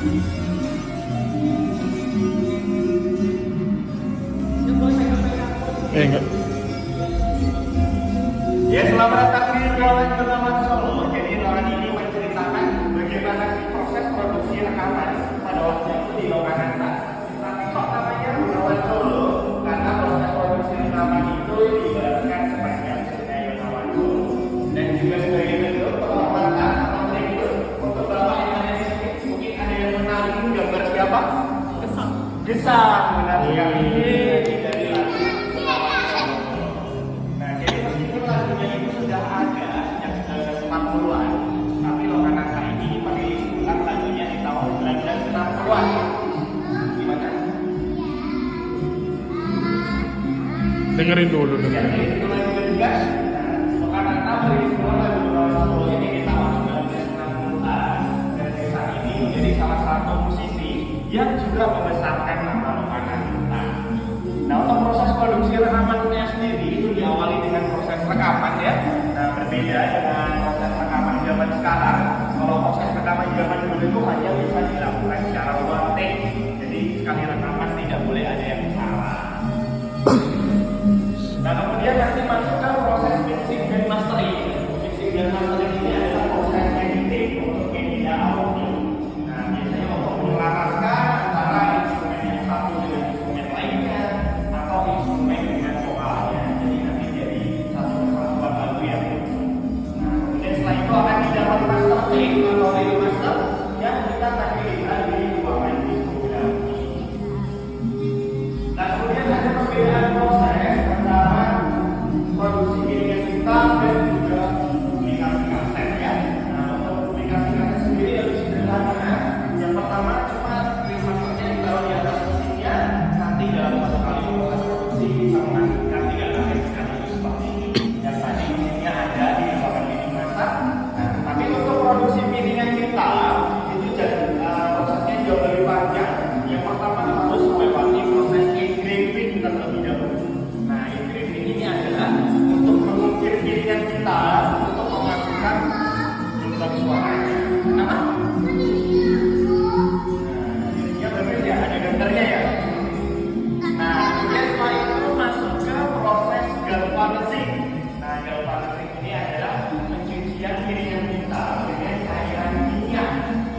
Enggak. Ya, selamat datang di ruangan Bengawan Solo. Jadi ruangan ini menceritakan bagaimana sih proses produksi rekaman pada waktu itu di Lokananta. Tapi kok namanya Bengawan Solo? Karena proses produksi rekaman itu diibaratkan sepanjang sungai Bengawan Solo. Dan juga sebagai bentuk penghormatan atau tribut untuk bapak yang ada di sini. Mungkin ada yang mengenali gambar siapa? Gesang. Gesang, benar sekali. Dari lagu. Nah, jadi meskipun lagunya itu sudah ada sejak 1940-an, tapi Lokananta ini merilis ulang lagunya di tahun 1960-an. Gimana? Dengerin dulu. Ya, jadi itu lagu juga. Lokananta merilis ulang lagu Bengawan Solo ini di tahun 1960-an, dan desa ini menjadi salah satu musisi yang juga membesarkan nama Lokananta. Nah, untuk proses produksi rekamannya sendiri itu diawali dengan proses rekaman ya. Nah, berbeda dengan proses rekaman zaman sekarang. Kalau proses rekaman zaman dulu itu hanya bisa dilakukan secara one take. Jadi sekali rekaman tidak boleh ada yang salah. Nah, kemudian nanti masuk ke proses mixing dan mastering. Mixing dan mastering ini adalah proses editing untuk media audio. Nah, biasanya untuk menyelaraskan antara instrumen yang satu dengan instrumen lainnya atau instrumen dengan vokalnya. Jadi nanti jadi satu kesatuan lagu yang utuh. Nah, kemudian setelah itu akan didapat mastering atau remaster yang kita tadi lihat di ruangan diskografi. Nah, kemudian ada perbedaan proses antara produksi piringan hitam dan juga publikasi kaset ya. Nah, untuk publikasi kaset sendiri lebih sederhana. Yang pertama cuma remasternya ditaruh di atas mesinnya. Nanti dalam satu kali proses produksi bisa menghasilkan 3 kaset sekaligus seperti ini. Yang tadi mesinnya ada di ruangan piring masak. Nah, tapi untuk produksi piringan hitam itu prosesnya jauh lebih panjang. Yang pertama harus melewati proses engraving terlebih dahulu. Nah, engraving ini adalah untuk mengukir piringan hitam untuk menghasilkan jumlah suaranya. Kenapa? Ya bagus ya, ada gambarnya ya. Nah, kemudian setelah itu masuk ke proses galvanizing. Nah, galvanizing ini adalah pencucian piringan hitam dengan cairan kimia.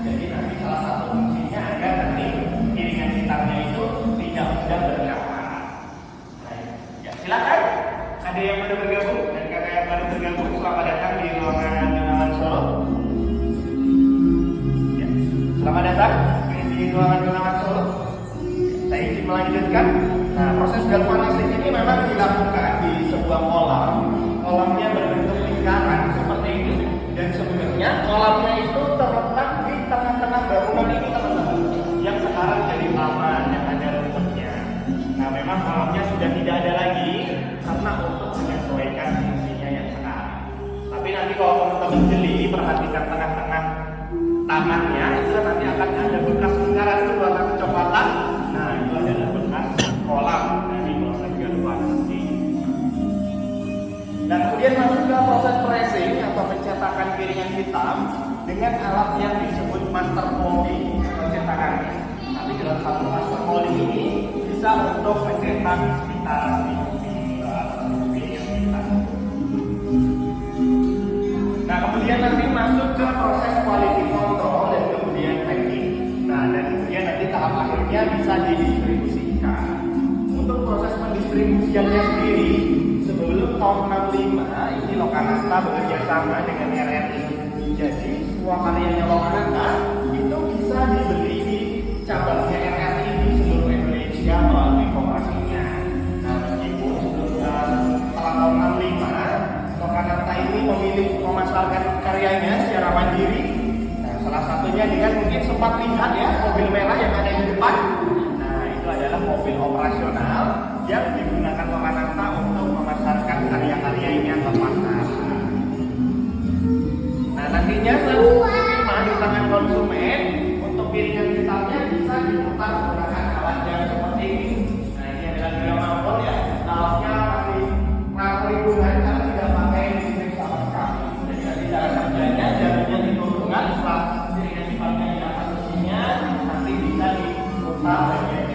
Jadi nanti salah satu fungsinya agar nanti piringan hitamnya itu tidak mudah berkarat. Ya, silakan. Ada yang baru bergabung dan kakak yang baru bergabung, selamat datang di ruangan Bengawan Solo. Ya, selamat datang di ruangan Bengawan Solo. Saya izin melanjutkan. Nah, proses galvanizing ini memang dilakukan di sebuah kolam. Kolamnya berbentuk lingkaran seperti ini. Dan sebenarnya kolamnya itu terletak di tengah-tengah bangunan ini, teman-teman. Yang sekarang jadi taman yang ada rumputnya. Nah, memang kolamnya sudah tidak ada lagi karena untuk menyesuaikan fungsinya yang sekarang. Tapi nanti kalau teman-teman jeli, perhatikan tengah-tengah tamannya, itu nanti akan ada bekas lingkaran itu warna kecoklatan. Nah, itu adalah bekas kolam dari proses galvanizing. Dan kemudian masuk ke proses pressing atau pencetakan piringan hitam dengan alat yang disebut master molding atau cetakannya. Nanti dalam satu master molding ini bisa untuk mencetak sekitar 1.000 piringan hitam. Nah, kemudian nanti masuk ke proses quality control dan kemudian packing. Nah, dan kemudian nanti tahap akhirnya bisa didistribusikan. Untuk proses pendistribusiannya sendiri, sebelum tahun 65 ini Lokananta bekerja sama dengan RRI. Jadi semua karyanya Lokananta itu bisa dibeli di cabangnya RRI di seluruh Indonesia melalui kooperasinya. Nah, meskipun setelah tahun 65 Lokananta ini memilih memasarkan karyanya secara mandiri. Nah, salah satunya dengan mungkin sempat lihat ya mobil merah yang ada di depan. Nah, itu adalah mobil operasional yang digunakan Lokananta untuk memasarkan karya-karyanya ke pasar. Nah, nantinya setelah diterima di tangan konsumen, untuk piringan hitamnya bisa diputar menggunakan alat yang seperti ini. Nah, ini adalah gramafon ya. Alatnya masih ramah lingkungan karena tidak pakai listrik sama sekali. Jadi nanti cara kerjanya jarumnya diturunkan setelah piringan hitamnya di atas mesinnya. tahapannya